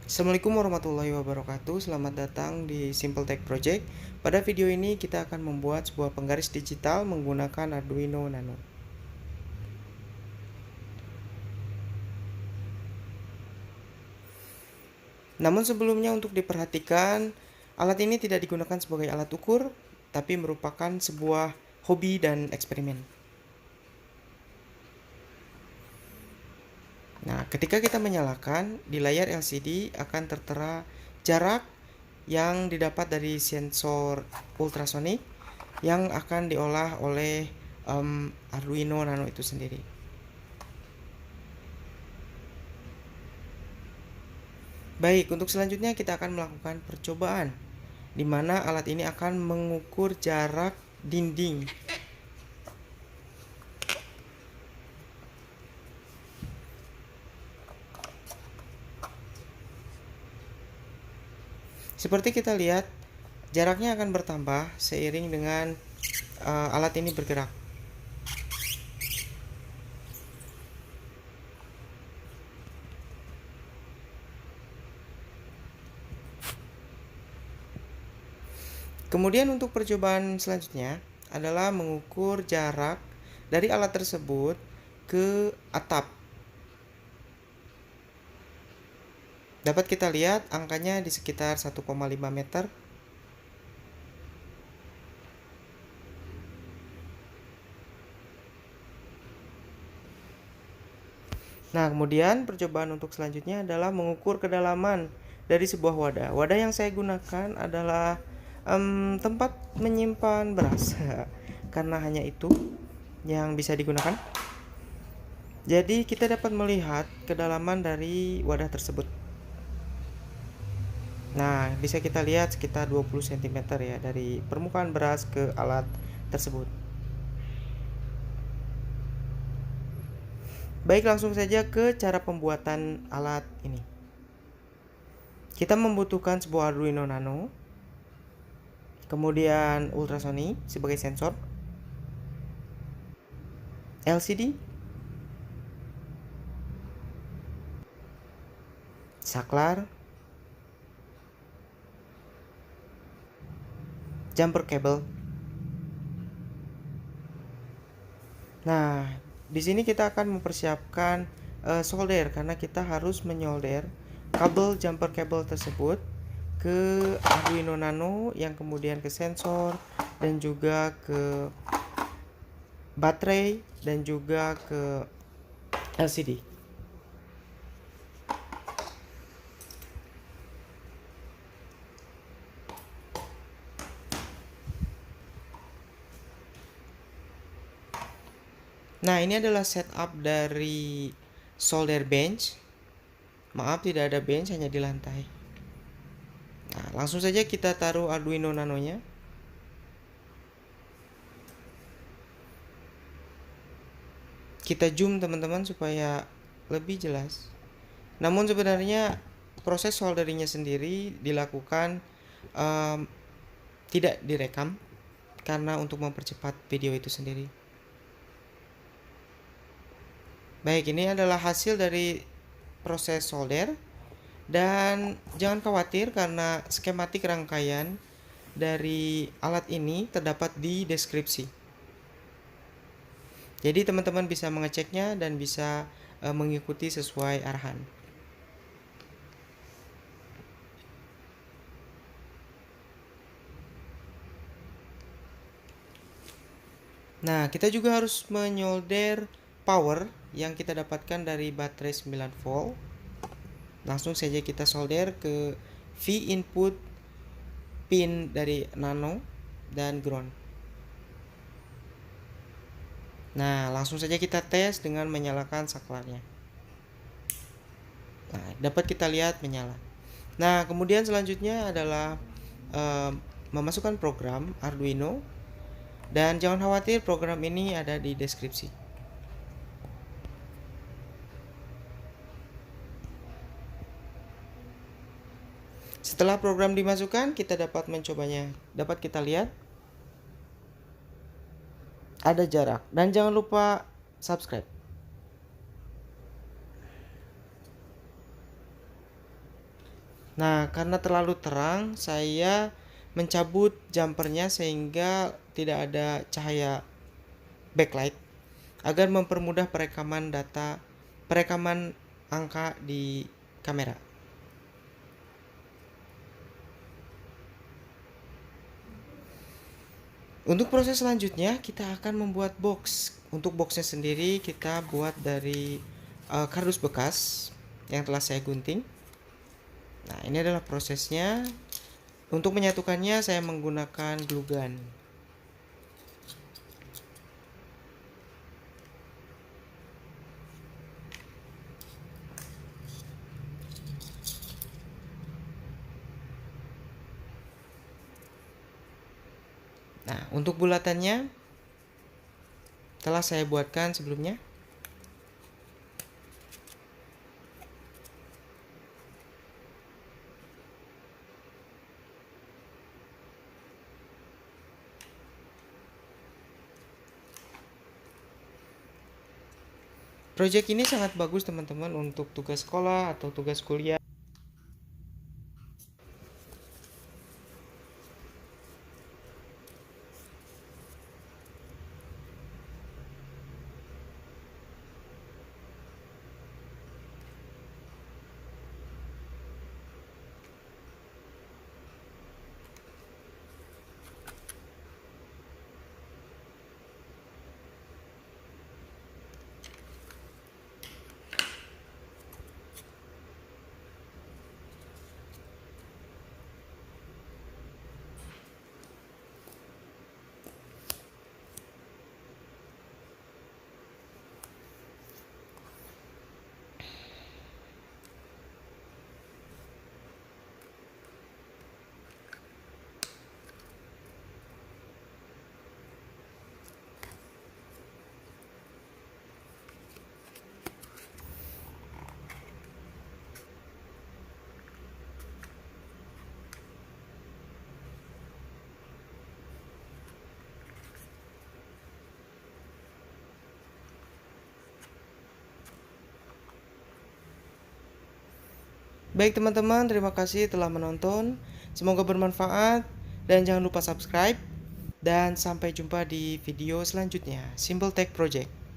Assalamualaikum warahmatullahi wabarakatuh. Selamat datang di Simple Tech Project. Pada video ini kita akan membuat sebuah penggaris digital menggunakan Arduino Nano. Namun sebelumnya untuk diperhatikan, alat ini tidak digunakan sebagai alat ukur, tapi merupakan sebuah hobi dan eksperimen. Nah, ketika kita menyalakan, di layar LCD akan tertera jarak yang didapat dari sensor ultrasonik yang akan diolah oleh Arduino Nano itu sendiri. Baik, untuk selanjutnya kita akan melakukan percobaan, di mana alat ini akan mengukur jarak dinding. Seperti kita lihat, jaraknya akan bertambah seiring dengan alat ini bergerak. Kemudian untuk percobaan selanjutnya adalah mengukur jarak dari alat tersebut ke atap. Dapat kita lihat angkanya di sekitar 1,5 meter. Nah, kemudian percobaan untuk selanjutnya adalah mengukur kedalaman dari sebuah wadah. Wadah yang saya gunakan adalah tempat menyimpan beras karena hanya itu yang bisa digunakan. Jadi kita dapat melihat kedalaman dari wadah tersebut. Nah, bisa kita lihat sekitar 20 cm ya dari permukaan beras ke alat tersebut. Baik, langsung saja ke cara pembuatan alat ini. Kita membutuhkan sebuah Arduino Nano, kemudian ultrasonic sebagai sensor, LCD, saklar, jumper cable. Nah, di sini kita akan mempersiapkan solder karena kita harus menyolder kabel jumper cable tersebut ke Arduino Nano yang kemudian ke sensor dan juga ke baterai dan juga ke LCD. Nah, ini adalah setup dari solder bench. Maaf, tidak ada bench, hanya di lantai. Nah, langsung saja kita taruh Arduino Nano-nya. Kita zoom teman-teman supaya lebih jelas. Namun sebenarnya proses solderingnya sendiri dilakukan tidak direkam karena untuk mempercepat video itu sendiri. Baik, ini adalah hasil dari proses solder. Dan jangan khawatir karena skematik rangkaian dari alat ini terdapat di deskripsi. Jadi teman-teman bisa mengeceknya dan bisa mengikuti sesuai arahan. Nah, kita juga harus menyolder power yang kita dapatkan dari baterai 9 volt. Langsung saja kita solder ke V input pin dari nano dan ground. Nah, langsung saja kita tes dengan menyalakan saklarnya. Nah, dapat kita lihat menyala. Nah, kemudian selanjutnya adalah memasukkan program Arduino. Dan jangan khawatir, program ini ada di deskripsi. Setelah program dimasukkan, kita dapat mencobanya. Dapat kita lihat ada jarak. Dan jangan lupa subscribe. Nah, karena terlalu terang, saya mencabut jumpernya sehingga tidak ada cahaya backlight agar mempermudah perekaman angka di kamera. Untuk proses selanjutnya kita akan membuat box. Untuk boxnya sendiri kita buat dari kardus bekas yang telah saya gunting. Nah, ini adalah prosesnya. Untuk menyatukannya saya menggunakan glue gun. Nah, untuk bulatannya telah saya buatkan sebelumnya. Project ini sangat bagus teman-teman untuk tugas sekolah atau tugas kuliah. Baik teman-teman, terima kasih telah menonton. Semoga bermanfaat dan jangan lupa subscribe. Dan sampai jumpa di video selanjutnya. Simple Tech Project.